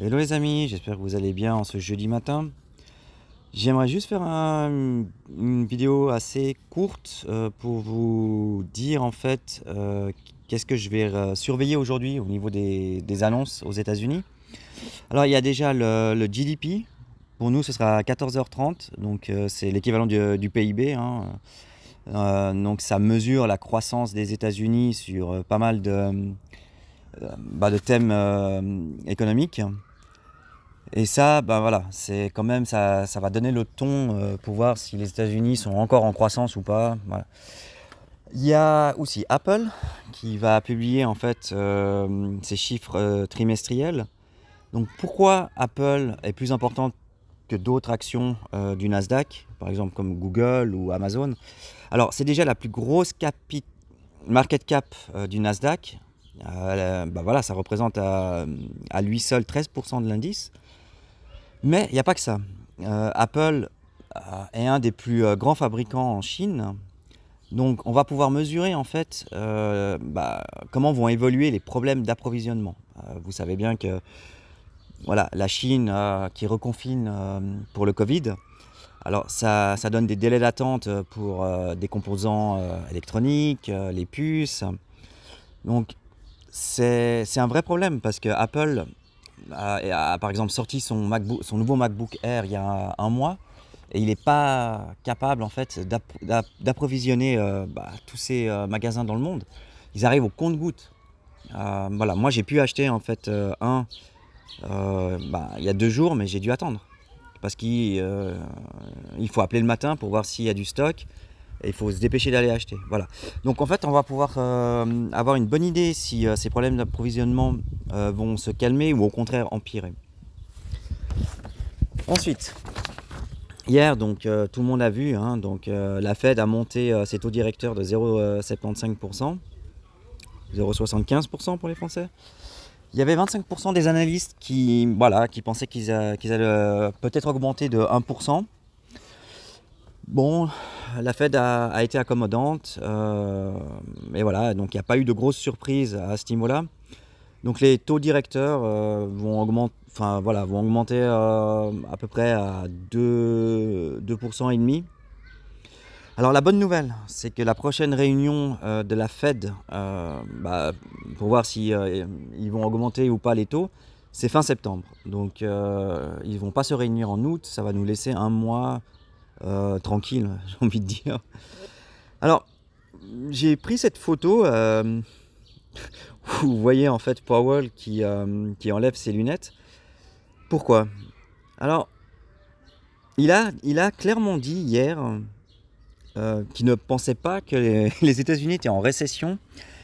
Hello les amis, j'espère que vous allez bien en ce jeudi matin. J'aimerais juste faire une vidéo assez courte pour vous dire en fait qu'est-ce que je vais surveiller aujourd'hui au niveau des annonces aux États-Unis. Alors il y a déjà le GDP, pour nous ce sera à 14h30, donc c'est l'équivalent du PIB, hein. Donc ça mesure la croissance des États-Unis sur pas mal de thèmes économiques. Et ça, ben voilà, c'est quand même ça va donner le ton pour voir si les États-Unis sont encore en croissance ou pas. Voilà. Il y a aussi Apple qui va publier en fait ses chiffres trimestriels. Donc pourquoi Apple est plus importante que d'autres actions du Nasdaq, par exemple comme Google ou Amazon? Alors c'est déjà la plus grosse market cap du Nasdaq. Ben voilà, ça représente à lui seul 13% de l'indice. Mais il n'y a pas que ça. Apple est un des plus grands fabricants en Chine. Donc on va pouvoir mesurer en fait comment vont évoluer les problèmes d'approvisionnement. Vous savez bien que voilà, la Chine qui reconfine pour le Covid, alors ça donne des délais d'attente pour des composants électroniques, les puces. Donc c'est un vrai problème parce que Apple a par exemple sorti son nouveau MacBook Air il y a un mois et il n'est pas capable en fait d'approvisionner tous ces magasins dans le monde. Ils arrivent au compte-gouttes. Voilà, moi j'ai pu acheter en fait il y a 2 jours, mais j'ai dû attendre parce qu'il faut appeler le matin pour voir s'il y a du stock. Et il faut se dépêcher d'aller acheter. Voilà. Donc en fait, on va pouvoir avoir une bonne idée si ces problèmes d'approvisionnement vont se calmer ou au contraire empirer. Ensuite, hier, donc tout le monde a vu, hein, donc la Fed a monté ses taux directeurs de 0,75%, 0,75% pour les Français. Il y avait 25% des analystes qui pensaient qu'ils allaient peut-être augmenter de 1%. Bon, la Fed a été accommodante, et voilà, donc il n'y a pas eu de grosses surprises à ce niveau-là. Donc les taux directeurs vont augmenter à peu près à 2% et demi. Alors la bonne nouvelle, c'est que la prochaine réunion de la Fed, pour voir si ils vont augmenter ou pas les taux, c'est fin septembre. Donc ils vont pas se réunir en août, ça va nous laisser un mois tranquille, j'ai envie de dire. Alors, j'ai pris cette photo où vous voyez en fait Powell qui enlève ses lunettes. Pourquoi? Alors, il a clairement dit hier qu'il ne pensait pas que les États-Unis étaient en récession,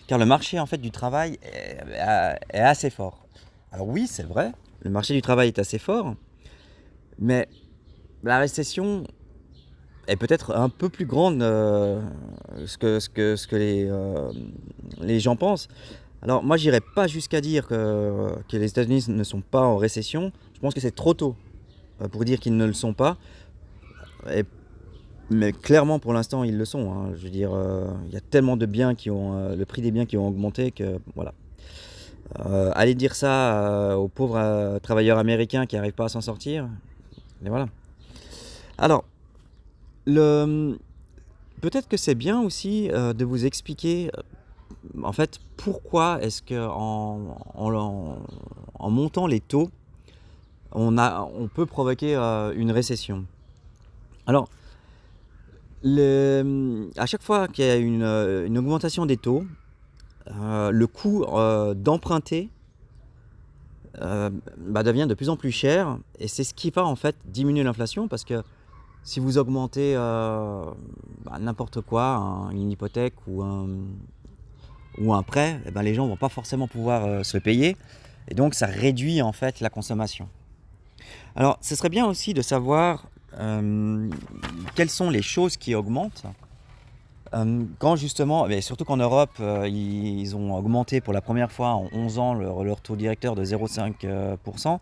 car le marché en fait du travail est assez fort. Alors oui, c'est vrai, le marché du travail est assez fort, mais la récession est peut-être un peu plus grande ce que les gens pensent. Alors moi j'irai pas jusqu'à dire que les États-Unis ne sont pas en récession. Je pense que c'est trop tôt pour dire qu'ils ne le sont pas. Et- mais clairement pour l'instant ils le sont, hein. Je veux dire, il y a tellement de biens le prix des biens qui ont augmenté que voilà. Aller dire ça aux pauvres travailleurs américains qui n'arrivent pas à s'en sortir, et voilà. Alors, le, peut-être que c'est bien aussi de vous expliquer en fait pourquoi est-ce que en montant les taux, on peut provoquer une récession. Alors, à chaque fois qu'il y a une augmentation des taux, le coût d'emprunter devient de plus en plus cher et c'est ce qui va en fait diminuer l'inflation parce que si vous augmentez n'importe quoi, une hypothèque ou un prêt, eh ben, les gens ne vont pas forcément pouvoir se le payer et donc ça réduit en fait la consommation. Alors ce serait bien aussi de savoir quelles sont les choses qui augmentent quand justement, mais surtout qu'en Europe, ils ont augmenté pour la première fois en 11 ans leur taux directeur de 0,5%.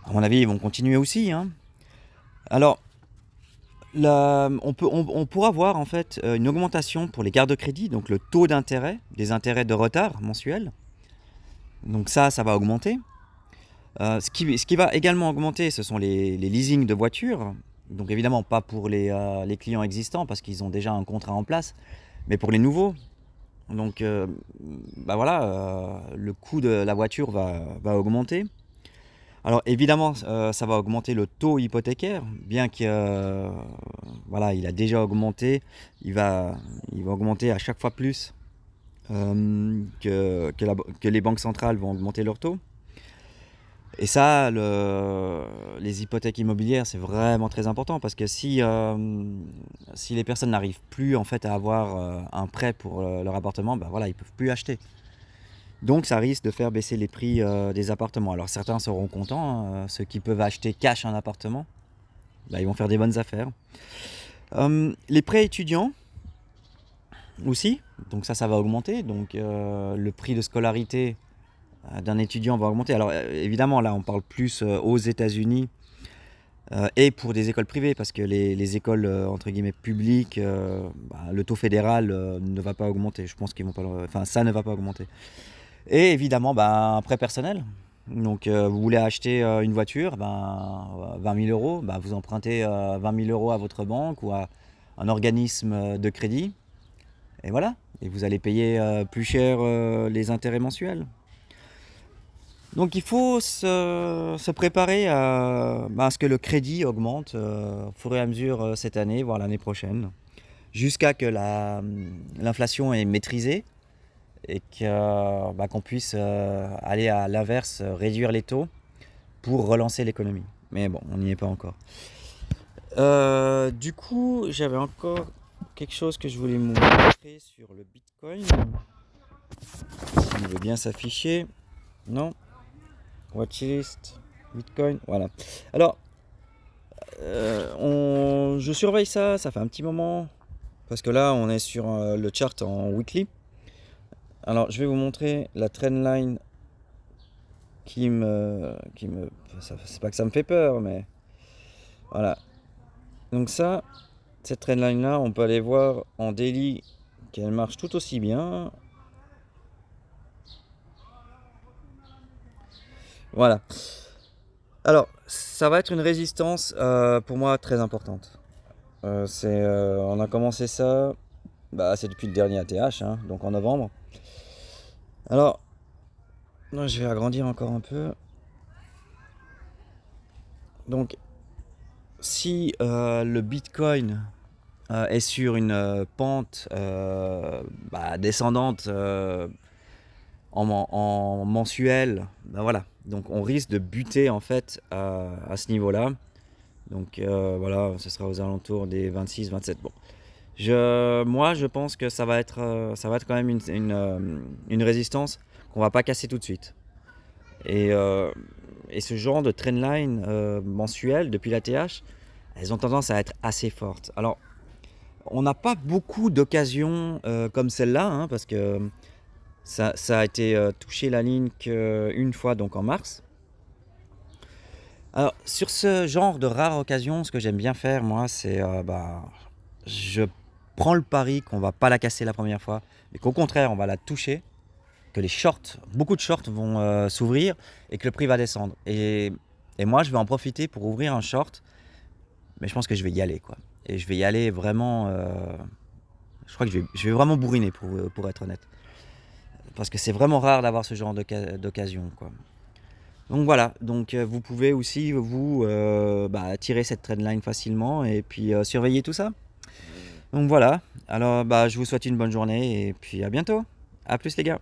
À mon avis, ils vont continuer aussi, hein. Alors, on pourra voir en fait une augmentation pour les cartes de crédit, donc le taux d'intérêt, des intérêts de retard mensuels. Donc ça va augmenter. Ce qui va également augmenter, ce sont les leasings de voitures. Donc évidemment pas pour les clients existants parce qu'ils ont déjà un contrat en place, mais pour les nouveaux. Donc bah voilà, le coût de la voiture va augmenter. Alors évidemment, ça va augmenter le taux hypothécaire, bien que, voilà, il a déjà augmenté. Il va augmenter à chaque fois plus, que les banques centrales vont augmenter leur taux. Et ça, les hypothèques immobilières, c'est vraiment très important parce que si les personnes n'arrivent plus en fait à avoir un prêt pour leur appartement, bah voilà, ils peuvent plus acheter. Donc ça risque de faire baisser les prix des appartements. Alors certains seront contents, hein, ceux qui peuvent acheter cash un appartement, bah, ils vont faire des bonnes affaires. Les prêts étudiants aussi, donc ça va augmenter. Donc le prix de scolarité d'un étudiant va augmenter. Alors évidemment là on parle plus aux États-Unis et pour des écoles privées parce que les écoles entre guillemets publiques, bah, le taux fédéral ne va pas augmenter. Je pense qu'ils vont pas, enfin ça ne va pas augmenter. Et évidemment bah, un prêt personnel. Donc vous voulez acheter une voiture, ben, 20 000 euros, bah, vous empruntez 20 000 euros à votre banque ou à un organisme de crédit. Et voilà. Et vous allez payer plus cher les intérêts mensuels. Donc il faut se préparer bah, à ce que le crédit augmente au fur et à mesure cette année, voire l'année prochaine, jusqu'à que l'inflation est maîtrisée et bah, qu'on puisse aller à l'inverse, réduire les taux pour relancer l'économie. Mais bon, on n'y est pas encore. Du coup, j'avais encore quelque chose que je voulais vous montrer sur le Bitcoin. S'il veut bien s'afficher. Non. Watchlist, Bitcoin, voilà. Alors, je surveille ça fait un petit moment, parce que là, on est sur le chart en weekly. Alors, je vais vous montrer la trendline c'est pas que ça me fait peur, mais voilà. Donc ça, cette trendline là, on peut aller voir en daily qu'elle marche tout aussi bien. Voilà. Alors, ça va être une résistance pour moi très importante. On a commencé ça, bah, c'est depuis le dernier ATH, hein, donc en novembre. Alors, je vais agrandir encore un peu. Donc, si le Bitcoin est sur une pente bah, descendante en mensuel, bah, voilà. Donc, on risque de buter en fait à ce niveau-là. Donc, voilà, ce sera aux alentours des 26, 27. Bon. Moi, je pense que ça va être quand même une résistance qu'on va pas casser tout de suite. Et ce genre de trendline mensuelle depuis l'ATH, elles ont tendance à être assez fortes. Alors, on n'a pas beaucoup d'occasions comme celle-là, hein, parce que ça a été touché la ligne qu'une fois, donc en mars. Alors, sur ce genre de rare occasion, ce que j'aime bien faire, moi, c'est bah, je prends le pari qu'on va pas la casser la première fois, mais qu'au contraire, on va la toucher, que beaucoup de shorts vont s'ouvrir et que le prix va descendre. Et moi, je vais en profiter pour ouvrir un short, mais je pense que je vais y aller, quoi. Et je vais y aller vraiment. Je crois que je vais vraiment bourriner pour être honnête, parce que c'est vraiment rare d'avoir ce genre d'occasion, quoi. Donc voilà, donc vous pouvez aussi vous bah, tirer cette trendline facilement et puis surveiller tout ça. Donc voilà, alors bah, je vous souhaite une bonne journée et puis à bientôt. À plus les gars.